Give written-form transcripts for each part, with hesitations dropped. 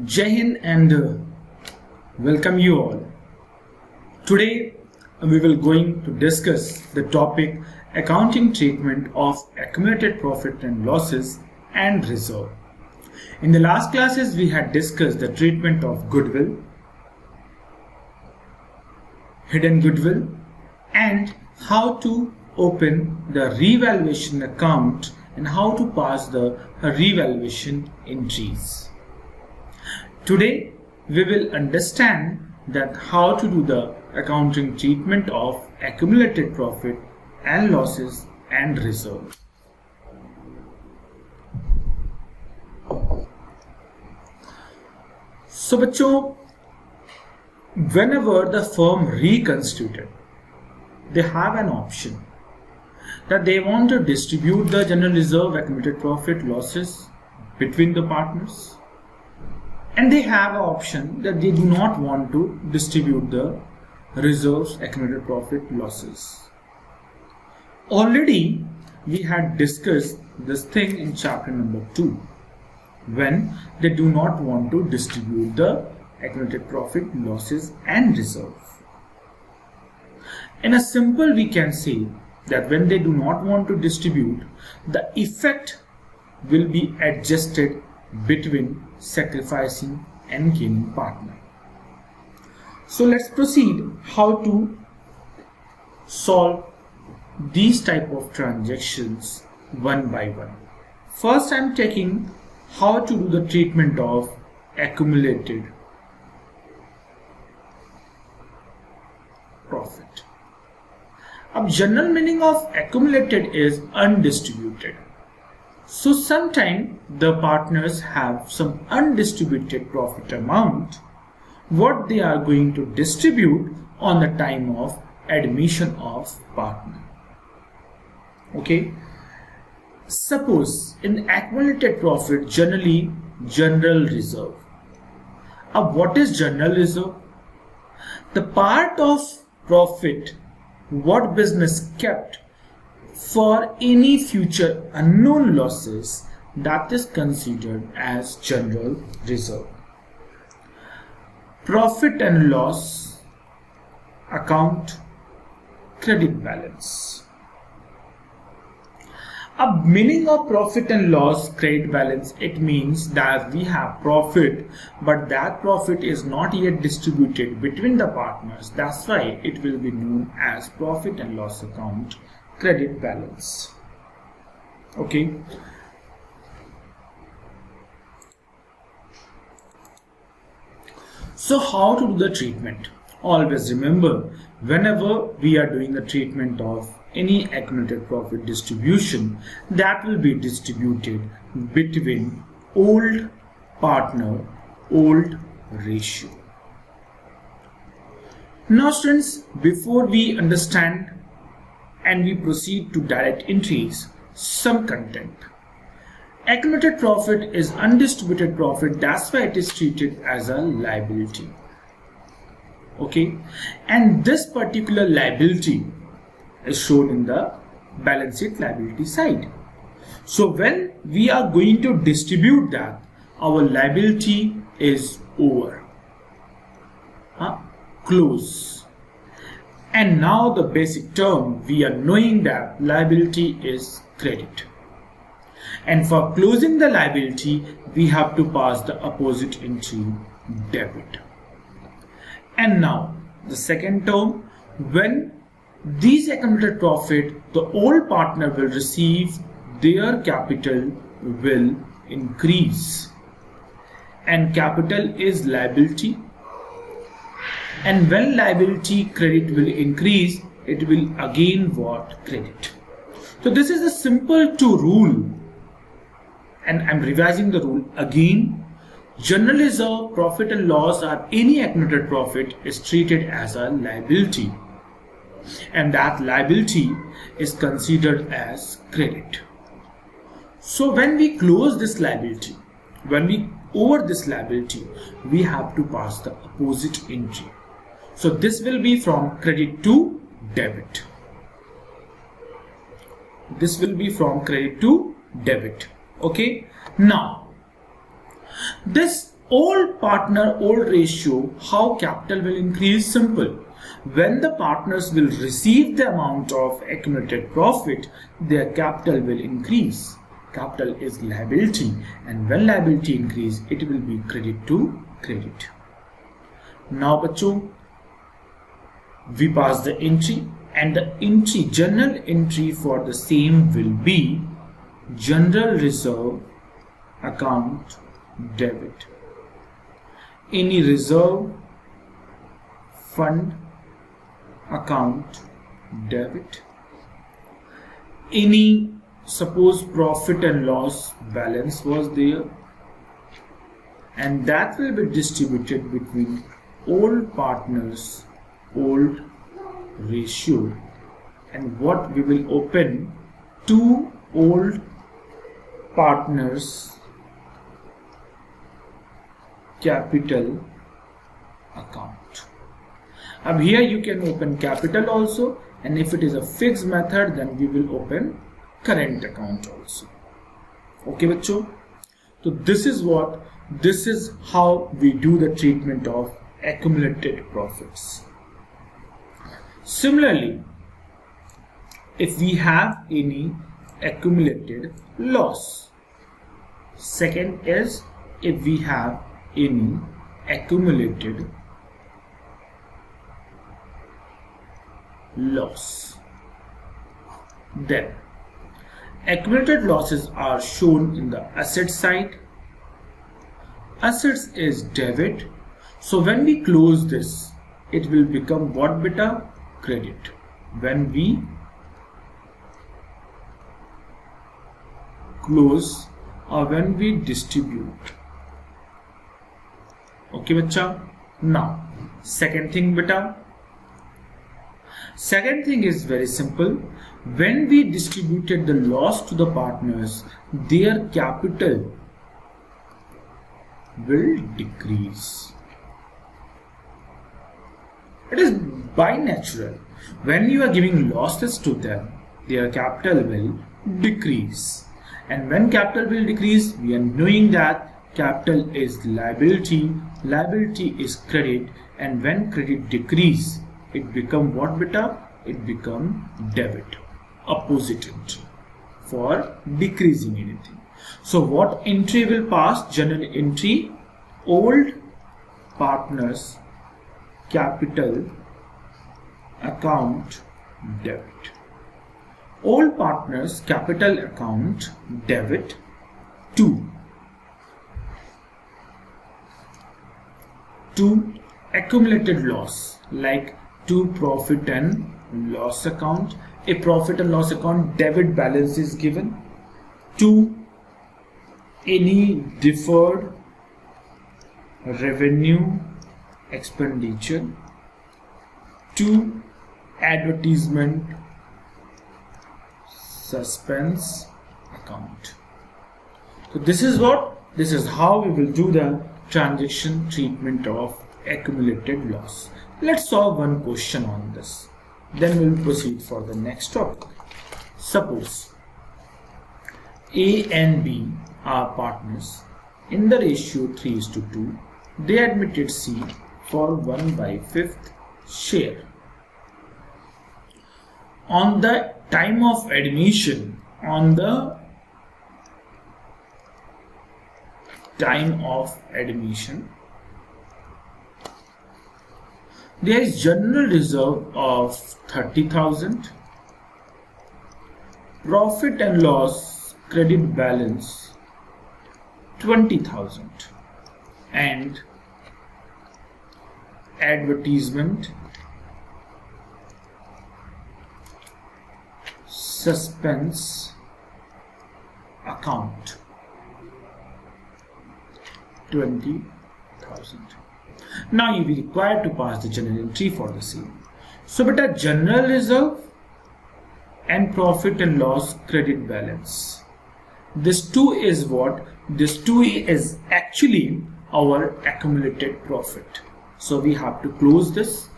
Jai Hind and welcome you all. Today we will going to discuss the topic accounting treatment of accumulated profit and losses and reserve. In the last classes we had discussed the treatment of goodwill, hidden goodwill, and how to open the revaluation account and how to pass the revaluation entries. Today we will understand that how to do the accounting treatment of accumulated profit and losses and reserve. So बच्चों, whenever the firm reconstituted, they have an option that they want to distribute the general reserve, accumulated profit, losses between the partners. And they have an option that they do not want to distribute the reserves, accumulated profit, losses. Already we had discussed this thing in chapter number 2 when they do not want to distribute the accumulated profit, losses and reserve. In a simple we can say that when they do not want to distribute, the effect will be adjusted between sacrificing and gaining partner. So let's proceed how to solve these type of transactions one by one. First I am taking how to do the treatment of accumulated profit. A general meaning of accumulated is undistributed. So sometimes the partners have some undistributed profit amount what they are going to distribute on the time of admission of partner. Okay. Suppose in accumulated profit generally general reserve. What is general reserve? The part of profit what business kept for any future unknown losses, that is considered as general reserve. Profit and loss account, credit balance. A meaning of profit and loss credit balance, it means that we have profit but that profit is not yet distributed between the partners. That's why it will be known as profit and loss account, credit balance. Okay. So how to do the treatment? Always remember, whenever we are doing the treatment of any accumulated profit distribution, that will be distributed between old partner, old ratio. Now students, before we understand and we proceed to direct entries, some content. Accumulated profit is undistributed profit, that's why it is treated as a liability. Okay, and this particular liability is shown in the balance sheet liability side. So when we are going to distribute that, our liability is over, close. And now the basic term, we are knowing that liability is credit. And for closing the liability, we have to pass the opposite entry, debit. And now the second term, when these accumulated profit, the old partner will receive, their capital will increase. And capital is liability. And when liability credit will increase, it will again what? Credit. So this is a simple to rule. And I'm revising the rule again. General reserve, profit and loss or any accumulated profit is treated as a liability. And that liability is considered as credit. So when we close this liability, when we over this liability, we have to pass the opposite entry. So this will be from credit to debit. This will be from credit to debit. Okay. Now, this Old partner old ratio, how capital will increase? Simple. When the partners will receive the amount of accumulated profit, their capital will increase. Capital is liability, and when liability increase, it will be credit to credit. Now बच्चों, we pass the entry, and the entry, general entry for the same will be general reserve account debit. Any reserve fund account debit. Any, suppose profit and loss balance was there, and that will be distributed between old partners old ratio. And what we will open? Two old partners capital account. Now here you can open capital also, and if it is a fixed method, then we will open current account also. Okay बच्चों, so this is how we do the treatment of accumulated profits. Similarly, if we have any accumulated loss, second is if we have any accumulated loss, then accumulated losses are shown in the asset side. Assets is debit, so when we close this, it will become what beta? Credit. When we close or when we distribute. Okay बच्चा. Now second thing beta. Second thing is very simple. When we distributed the loss to the partners, their capital will decrease. It is by natural. When you are giving losses to them, their capital will decrease. And when capital will decrease, we are knowing that capital is liability, liability is credit, and when credit decrease, it become what beta? It become debit, opposite entry for decreasing anything. So what entry will pass? General entry, old partners capital account debit. Old partners capital account debit to accumulated loss, like to profit and loss account. A profit and loss account debit balance is given. To any deferred revenue expenditure. To advertisement suspense account. So this is how we will do the transaction treatment of accumulated loss. Let's solve one question on this, then we will proceed for the next topic. Suppose A and B are partners in the ratio 3:2. They admitted C for 1/5 share. On the time of admission, there is general reserve of 30,000, profit and loss credit balance 20,000, and advertisement suspense account 20,000. Now you will be required to pass the general entry for the same. So beta general reserve and profit and loss credit balance. This 2 is what? This 2 is actually our accumulated profit. So we have to close this.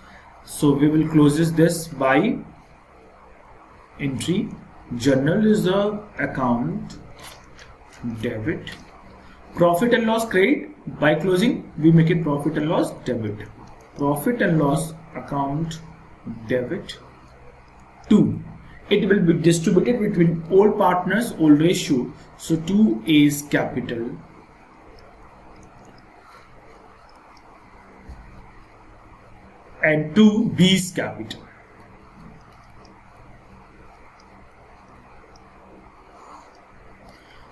So we will close this by entry general reserve account debit Profit and loss credit, by closing we make it profit and loss debit. Profit and loss account debit. 2. It will be distributed between all partners, all ratio. So 2A's capital and 2B's capital.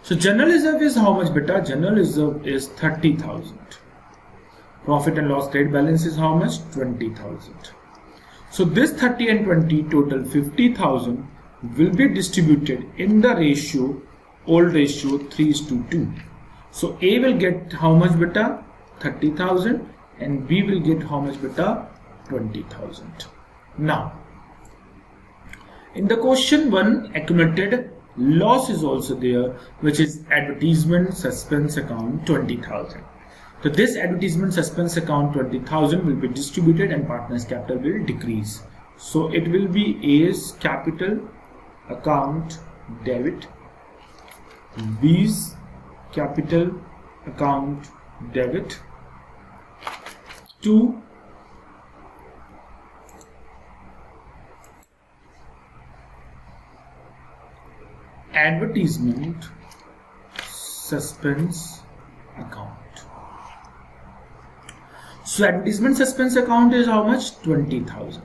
So general reserve is how much beta? General reserve is 30,000. Profit and loss credit balance is how much? 20,000. So this 30 and 20 total 50,000 will be distributed in the ratio, old ratio 3:2. So A will get how much beta? 30,000 and B will get how much beta? 20,000. Now, in the question 1, accumulated loss is also there, which is advertisement suspense account 20,000. So this advertisement suspense account 20,000 will be distributed and partners capital will decrease. So it will be A's capital account debit, B's capital account debit, 2 advertisement suspense account. So advertisement suspense account is how much? 20,000.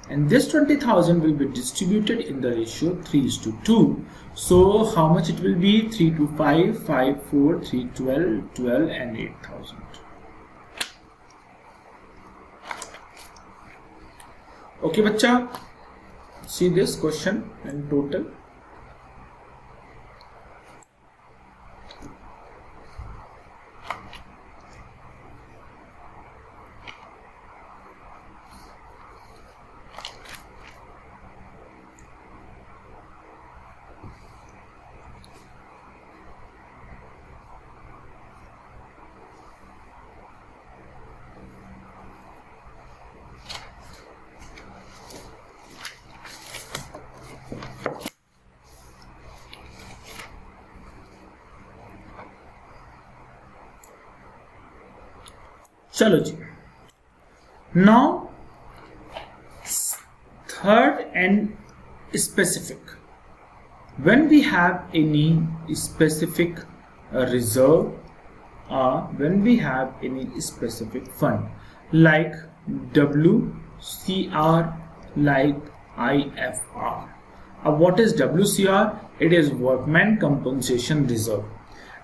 And this 20,000 will be distributed in the ratio 3:2. So how much it will be? 3 to 5, 5, 4, 3, 12, 12 and 8,000. Okay, bacha, see this question in total. चलो जी, now third and specific. When we have any specific reserve or when we have any specific fund like WCR, like IFR. What is WCR? It is workman compensation reserve.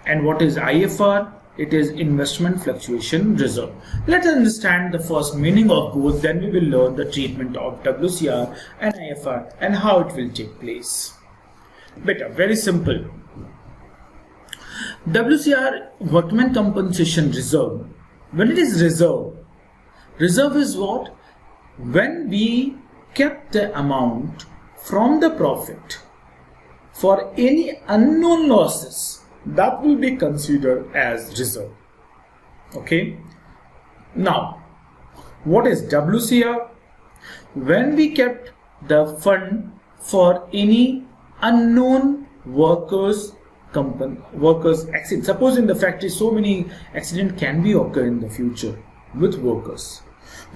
And what is IFR? It is investment fluctuation reserve. Let's understand the first meaning of both, then we will learn the treatment of WCR and IFR and how it will take place. Better, very simple. WCR, workman compensation reserve. When it is reserve, reserve is what? When we kept the amount from the profit for any unknown losses, that will be considered as reserve. Okay. Now, what is WCR? When we kept the fund for any unknown workers accident. Suppose in the factory so many accidents can be occur in the future with workers.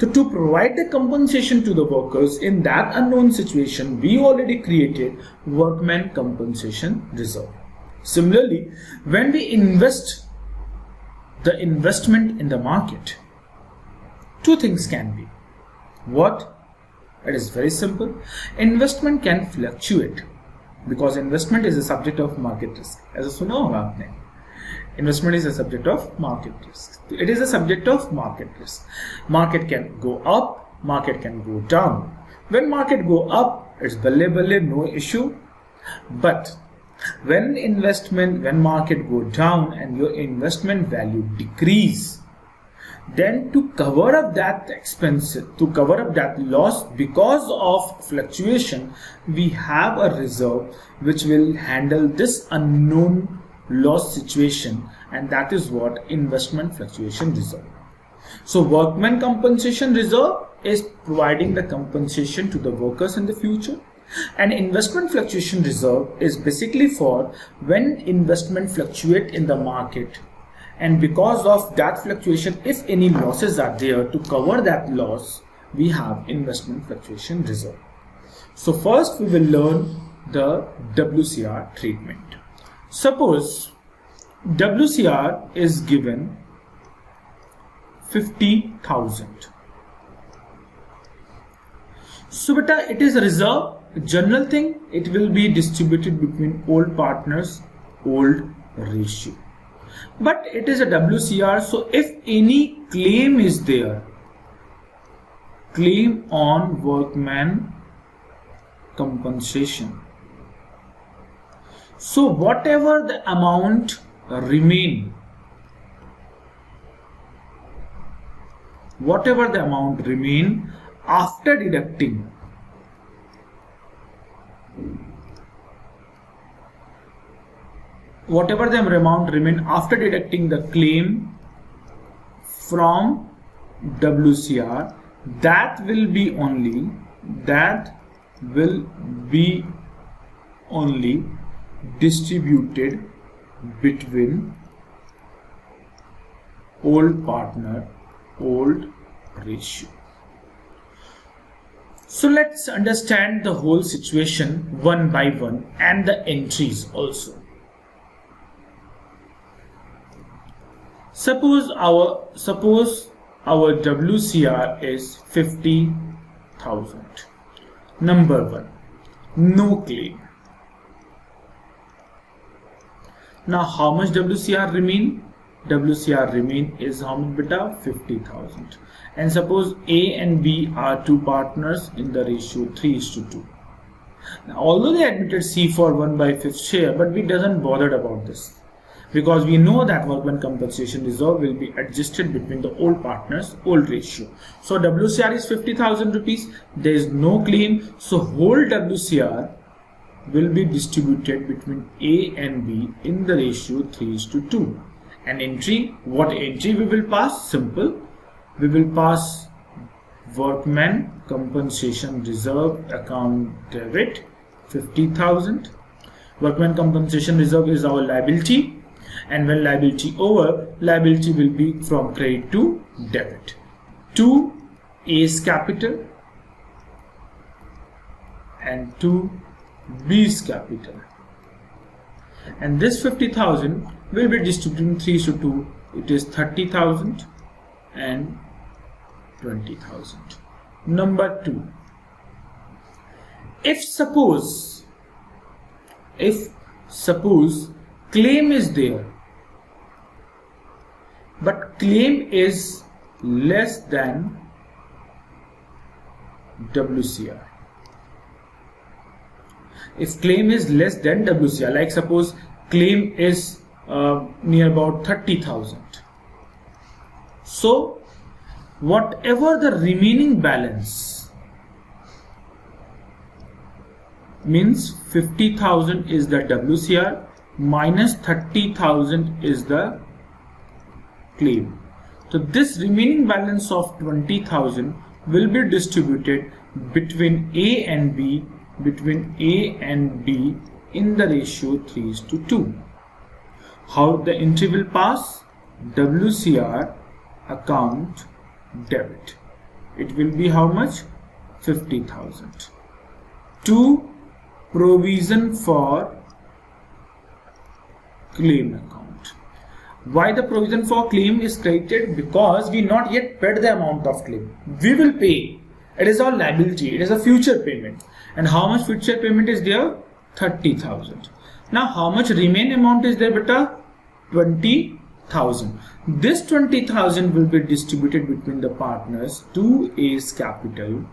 So to provide the compensation to the workers in that unknown situation, we already created workman compensation reserve. Similarly, when we invest the investment in the market, two things can be. What? It is very simple. Investment can fluctuate because investment is a subject of market risk. As you know, investment is a subject of market risk. It is a subject of market risk. Market can go up, market can go down. When market go up, it's balle, no issue. But when market go down and your investment value decrease, then to cover up that expense, to cover up that loss because of fluctuation, we have a reserve which will handle this unknown loss situation, and that is what investment fluctuation reserve. So workman compensation reserve is providing the compensation to the workers in the future. And investment fluctuation reserve is basically for when investment fluctuate in the market and because of that fluctuation, if any losses are there, to cover that loss, we have investment fluctuation reserve. So first we will learn the WCR treatment. Suppose WCR is given 50,000. So beta, it is a reserve, general thing. It will be distributed between old partners, old ratio. But it is a WCR, so if any claim is there, claim on workman compensation, so whatever the amount remain, after deducting the claim from WCR, that will be only distributed between old partner, old ratio. So let's understand the whole situation one by one and the entries also. Suppose our WCR is 50,000. Number one, no claim. Now how much WCR remain? WCR remain is how much beta? 50,000. And suppose A and B are two partners in the ratio 3:2. Now, although they admitted C for 1/5 share, but we doesn't bothered about this, because we know that workman compensation reserve will be adjusted between the old partners, old ratio. So WCR is 50,000 rupees. There is no claim, so whole WCR will be distributed between A and B in the ratio 3:2. An entry, what entry we will pass? Simple. We will pass workman compensation reserve account debit 50,000. Workman compensation reserve is our liability, and when liability over, liability will be from credit to debit. To A's capital and to B's capital. And this 50,000 will be distributed in 3:2. It is 30,000 and 20,000. Number two, if suppose claim is there, but claim is less than WCR. If claim is less than WCR, like suppose claim is near about 30,000. So whatever the remaining balance, means 50,000 is the WCR minus 30,000 is the claim. So this remaining balance of 20,000 will be distributed between A and B, in the ratio 3:2. How the entry will pass? WCR account debit. It will be how much? 50,000. To provision for claim account. Why the provision for claim is credited? Because we not yet paid the amount of claim. We will pay. It is our liability. It is a future payment. And how much future payment is there? 30,000. Now how much remain amount is there beta? 20,000. This 20,000 will be distributed between the partners, to A's capital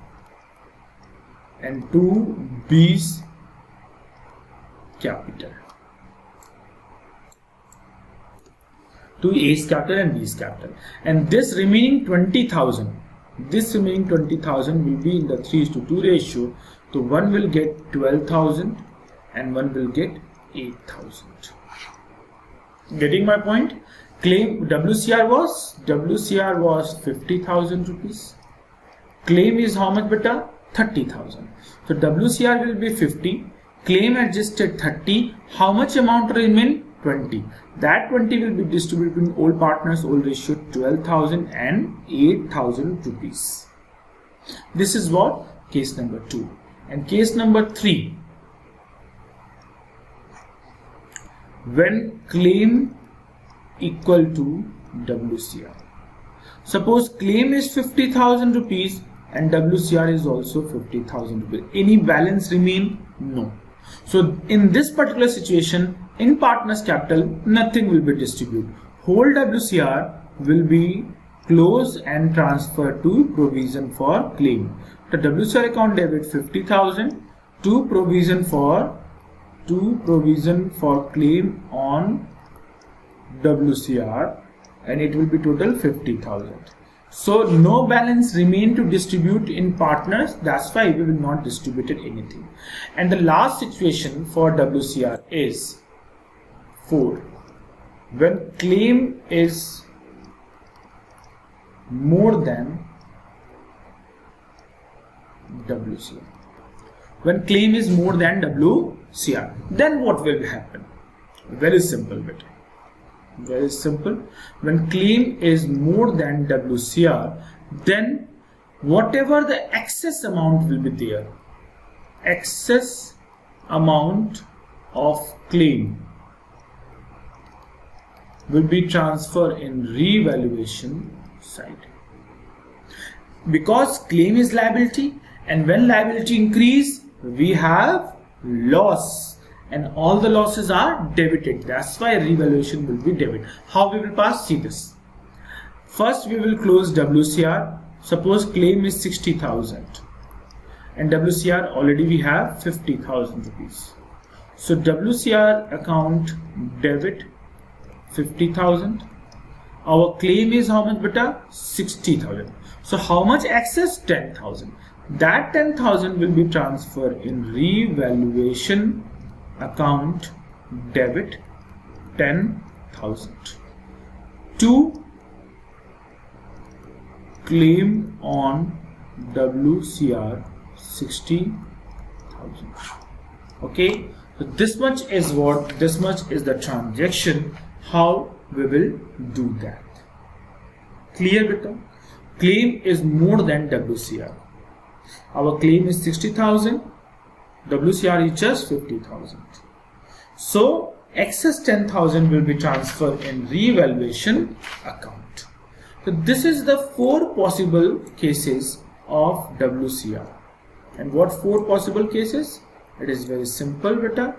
and to B's capital. To A's capital and B's capital. And this remaining 20,000 will be in the 3:2 ratio. So one will get 12,000 and one will get 8,000. Getting my point? Claim WCR was 50,000 rupees. Claim is how much beta? 30,000. So WCR will be 50. Claim adjusted 30. How much amount remain? 20. That 20 will be distributed between all partners, all ratio 12,000 and 8,000 rupees. This is what case number 2. And case number 3, when claim equal to WCR. Suppose claim is 50,000 rupees and WCR is also 50,000 rupees. Any balance remain? No. So in this particular situation, in partners capital, nothing will be distributed. Whole WCR will be closed and transferred to provision for claim. The WCR account debit 50,000 to provision for claim on WCR, and it will be total 50,000. So no balance remain to distribute in partners. That's why we will not distribute anything. And the last situation for WCR is 4. When claim is more than WCR. When claim is more than WCR, then what will happen? Very simple bit. Very simple. When claim is more than WCR, then whatever the excess amount will be there, excess amount of claim will be transferred in revaluation side. Because claim is liability, and when liability increase, we have loss. And all the losses are debited. That's why revaluation will be debit. How we will pass? See this. First we will close WCR. Suppose claim is 60,000 and WCR already we have 50,000 rupees. So WCR account debit 50,000. Our claim is how much beta? 60,000. So how much excess? 10,000. That 10,000 will be transferred in revaluation account debit 10,000 to claim on WCR 60,000. Okay, so this much is the transaction. How we will do that? Clear beta? Claim is more than WCR. Our claim is 60,000. WCR is just 50,000. So excess 10,000 will be transferred in revaluation account. So this is the 4 possible cases of WCR. And what 4 possible cases? It is very simple beta.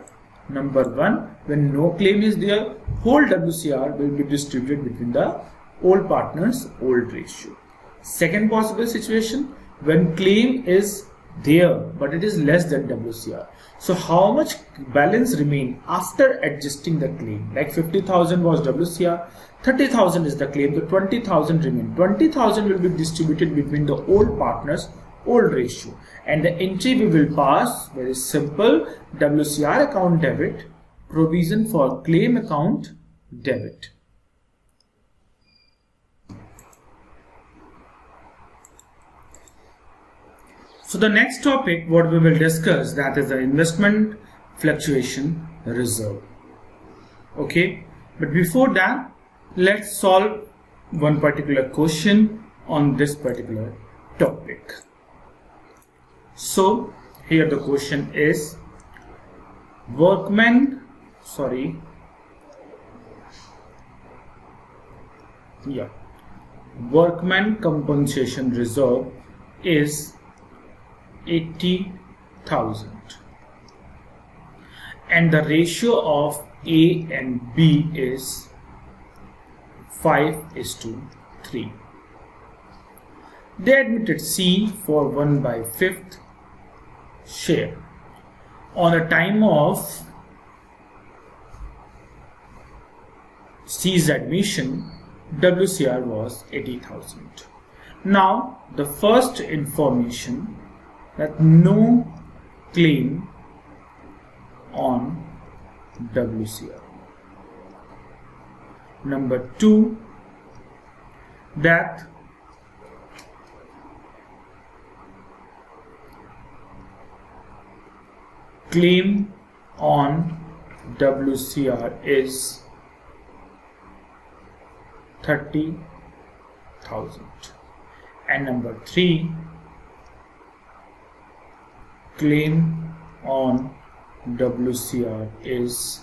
Number 1, when no claim is there, whole WCR will be distributed between the old partners, old ratio. Second possible situation, when claim is there but it is less than WCR. So how much balance remain after adjusting the claim? Like 50,000 was WCR, 30,000 is the claim, the 20,000 remain. 20,000 will be distributed between the old partners, old ratio, and the entry we will pass very simple: WCR account debit, provision for claim account debit. So the next topic what we will discuss, that is the investment fluctuation reserve. Okay, but before that, let's solve one particular question on this particular topic. So here the question is workman compensation reserve is 80,000 and the ratio of A and B is 5:3. They admitted C for 1/5 share. On the time of C's admission, WCR was 80,000. Now the first information, that no claim on WCR. Number 2, that claim on WCR is 30,000. And number 3, claim on WCR is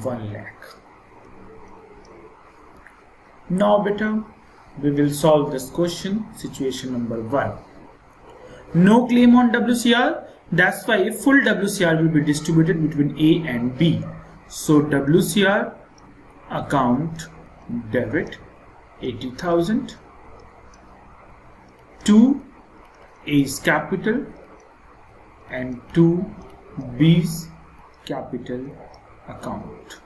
1 lakh. Now beta, we will solve this question. Situation number 1. No claim on WCR. That's why full WCR will be distributed between A and B. So WCR account debit 80,000 to A's capital and to B's capital account.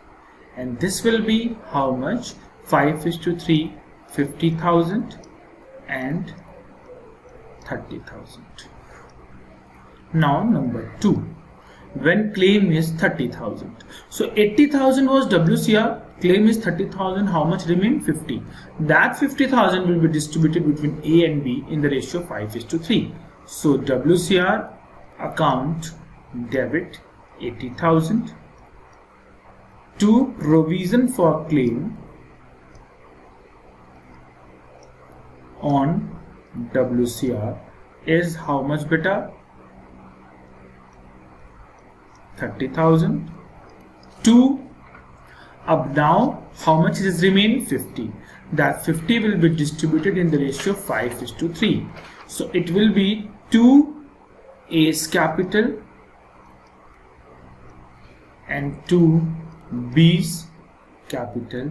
And this will be how much? 5:3, 50,000 and 30,000. Now number 2, when claim is 30,000. So 80,000 was WCR, claim is 30,000, how much remain? 50. That 50,000 will be distributed between A and B in the ratio 5:3. So WCR account debit 80,000 to provision for claim on WCR is how much beta? 30,000 to up now how much is remaining? 50. That 50 will be distributed in the ratio 5:3. So it will be to A's capital and to B's capital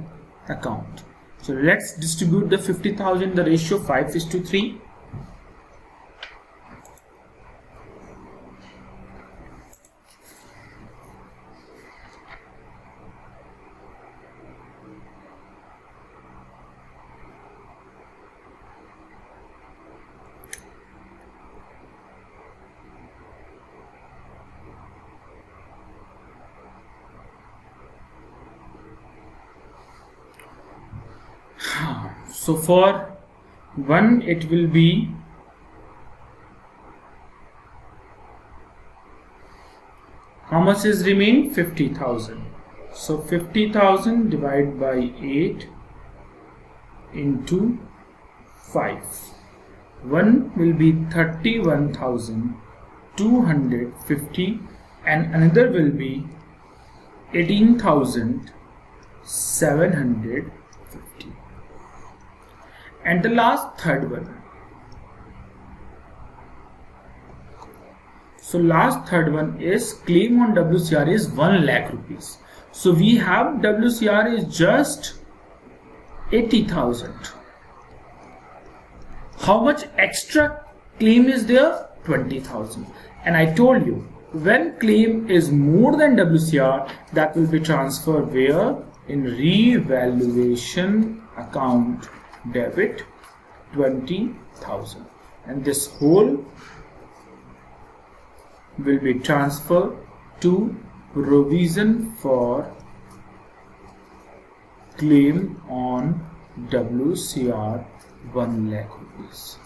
account. So let's distribute the 50,000 the ratio 5:3. So for 1 it will be how much is remain? 50,000. So 50,000 divided by 8 into 5. 1 will be 31,250 and another will be 18,750. And the last third one. So last third one is claim on WCR is 1 lakh rupees. So we have WCR is just 80,000. How much extra claim is there? 20,000. And I told you when claim is more than WCR, that will be transferred where? In revaluation account debit 20,000, and this whole will be transferred to provision for claim on WCR 1 lakh rupees.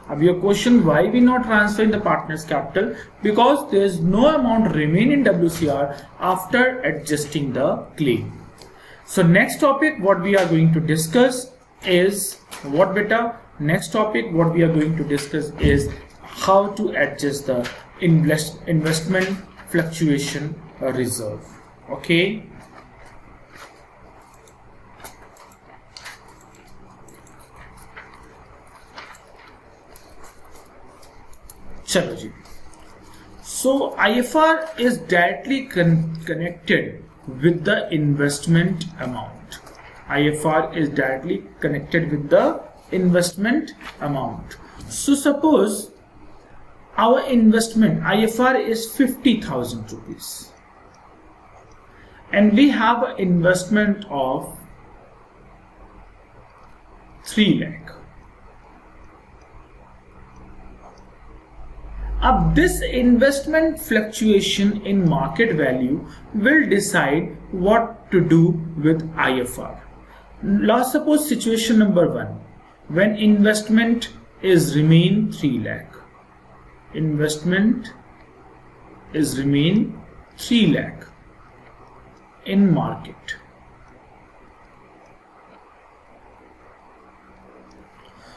Now your question, why we not transferring the partner's capital? Because there is no amount remain in WCR after adjusting the claim. So next topic what we are going to discuss is what beta? Next topic what we are going to discuss is how to adjust the investment fluctuation reserve. Okay. Chalo ji. So IFR is directly connected with the investment amount. IFR is directly connected with the investment amount. So suppose our investment IFR is 50,000 rupees and we have an investment of 3 lakh. This investment fluctuation in market value will decide what to do with IFR. Now suppose situation number 1, when investment is remain 3 lakh. Investment is remain 3 lakh in market.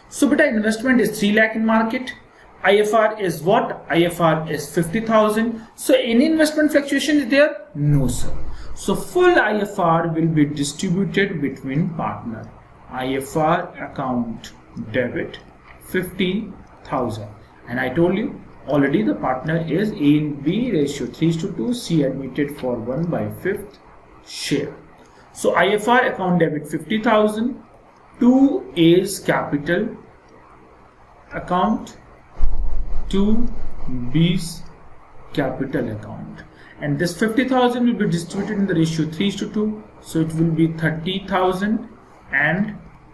So beta, investment is 3 lakh in market. IFR is what? IFR is 50,000. So any investment fluctuation is there? No sir. So full IFR will be distributed between partner. IFR account debit 50,000. And I told you already the partner is A and B ratio 3:2. C admitted for 1/5 share. So IFR account debit 50,000 to A's capital account to B's capital account, and this 50,000 will be distributed in the ratio 3:2, so it will be 30,000 and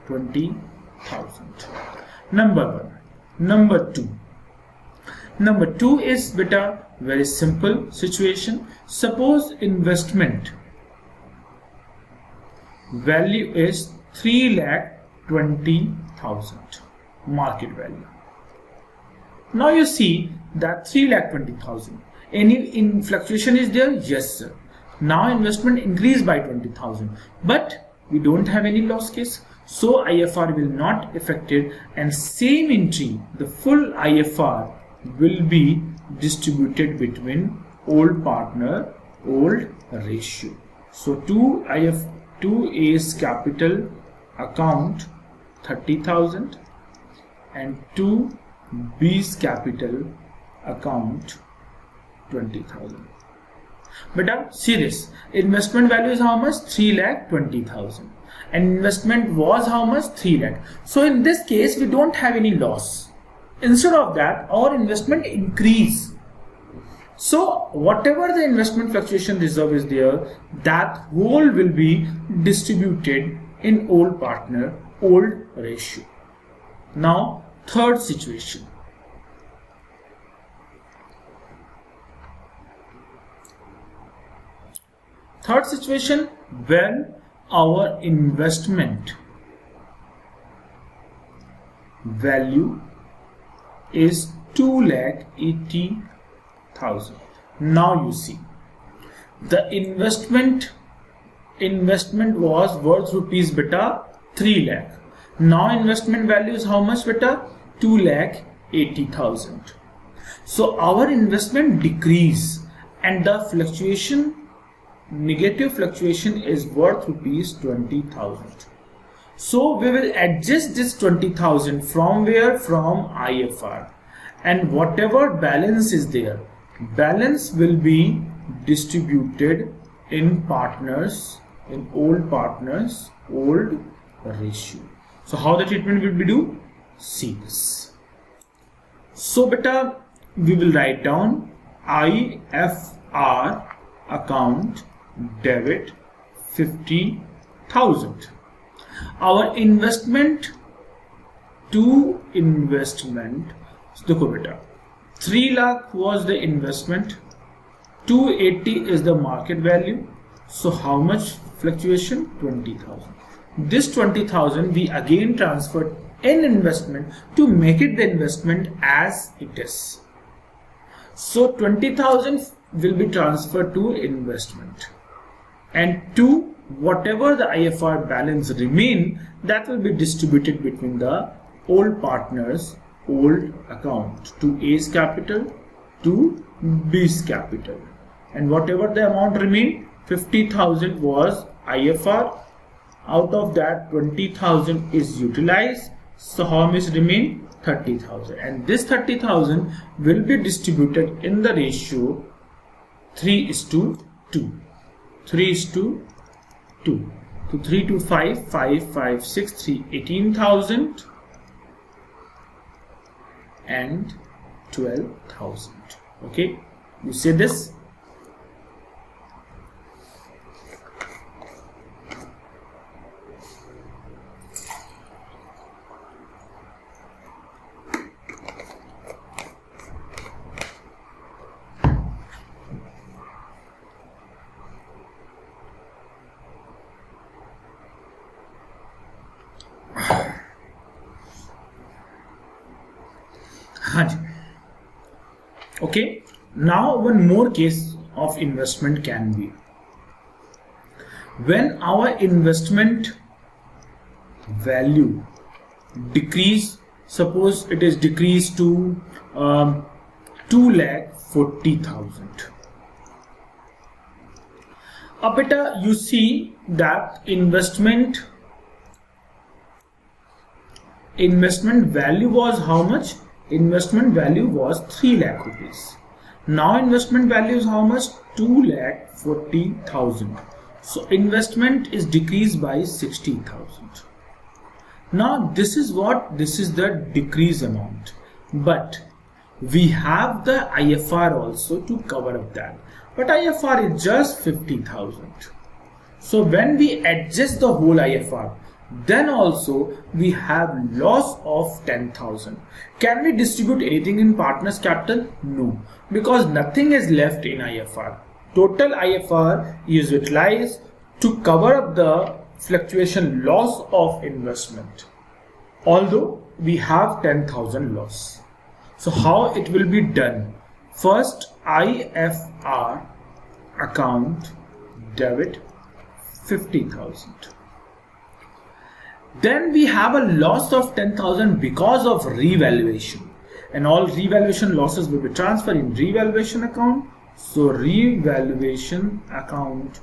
20,000. Number 1. Number 2 is beta very simple situation. Suppose investment value is 3,20,000 market value. Now you see that 3,20,000. Any fluctuation is there? Yes sir. Now investment increased by 20,000, but we don't have any loss case, so IFR will not affected, and same entry, the full IFR will be distributed between old partner, old ratio. So to A's capital account 30,000 and to B's capital account 20,000. But see this, investment value is how much? 3,20,000, and investment was how much? 3 lakh. So in this case we don't have any loss. Instead of that, our investment increase. So whatever the investment fluctuation reserve is there, that whole will be distributed in old partner, old ratio. Now third situation. Third situation, when our investment value is 2,80,000. Now you see the investment was worth rupees beta 3 lakh. Now investment value is how much beta? 2,80,000. So our investment decrease, and the fluctuation, negative fluctuation, is worth rupees 20,000. So we will adjust this 20,000 from where? From IFR, and whatever balance is there, balance will be distributed in partners, in old partners, old ratio. So how the treatment will be do? See this. So beta, we will write down IFR account debit 50,000. Our investment to investment, देखो बेटा, 3 lakh was the investment, 280 is the market value. So how much fluctuation? 20,000. This 20,000 we again transferred in investment to make it the investment as it is. So 20,000 will be transferred to investment, and to whatever the IFR balance remain, that will be distributed between the old partners, old account, to A's capital, to B's capital, and whatever the amount remain, 50,000 was IFR. Out of that 20,000 is utilized, so how much remain? 30,000, and this 30,000 will be distributed in the ratio 3:2. 3:2. So 3 to 5, 5, 5, 6, 3, 18,000 and 12,000. Okay, you see this? Okay, now one more case of investment can be. When our investment value decrease, suppose it is decreased to 2,40,000. Beta, you see that investment value was how much? Investment value was 3 lakh rupees. Now investment value is how much? 2,40,000. So investment is decreased by 60,000. Now this is the decrease amount, but we have the IFR also to cover up that, but IFR is just 50,000. So when we adjust the whole IFR, then also we have loss of 10,000. Can we distribute anything in partners capital? No, because nothing is left in IFR. Total IFR is utilized to cover up the fluctuation loss of investment, although we have 10,000 loss. So how it will be done? First, IFR account debit 50,000. Then we have a loss of 10,000 because of revaluation, and all revaluation losses will be transferred in revaluation account. So revaluation account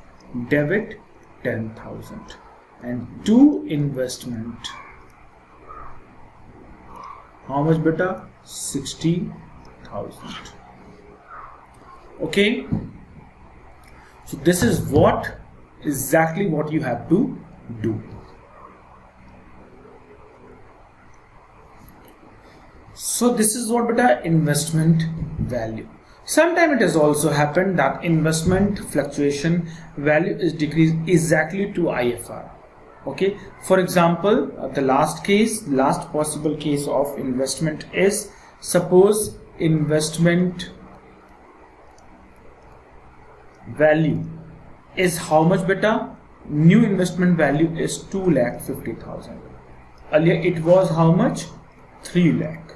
debit 10,000, and to investment, how much beta? 60,000. Okay, so this is exactly what you have to do. So this is what beta investment value. Sometime it has also happened that investment fluctuation value is decreased exactly to IFR. Okay, for example, the last possible case of investment is, suppose investment value is how much beta? New investment value is 2,50,000. Earlier it was how much? 3 lakh.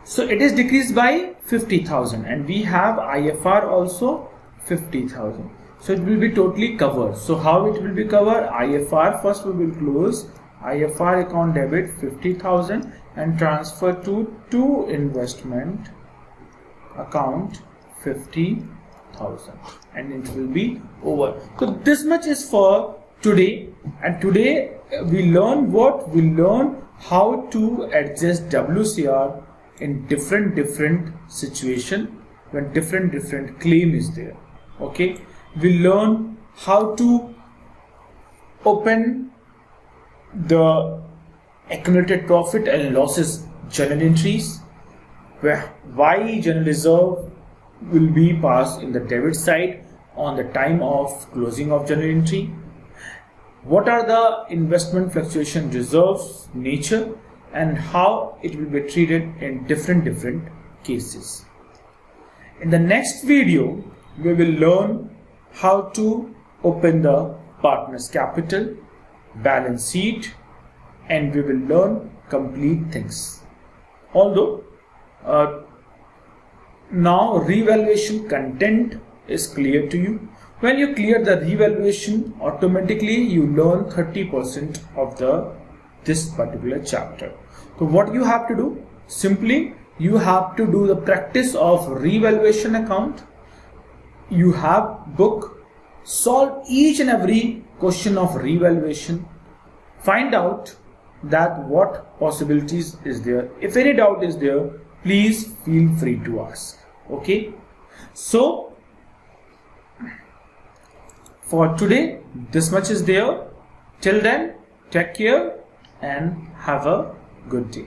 So it is decreased by 50,000, and we have IFR also 50,000. So it will be totally covered. So how it will be covered? IFR first we will close. IFR account debit 50,000 and transfer to investment account 50,000, and it will be over. So this much is for today, and today we learn what? We learn how to adjust WCR in different situation when different claim is there. Okay, we learn how to open the accumulated profit and losses journal entries, why general reserve will be passed in the debit side on the time of closing of journal entry, what are the investment fluctuation reserves nature, and how it will be treated in different cases. In the next video, we will learn how to open the partner's capital, balance sheet, and we will learn complete things. Although now revaluation content is clear to you. When you clear the revaluation, automatically you learn 30% of this particular chapter. So what you have to do? Simply you have to do the practice of revaluation account. You have book, solve each and every question of revaluation, find out that what possibilities is there. If any doubt is there, please feel free to ask. Okay, so for today this much is there. Till then, take care and have a good day.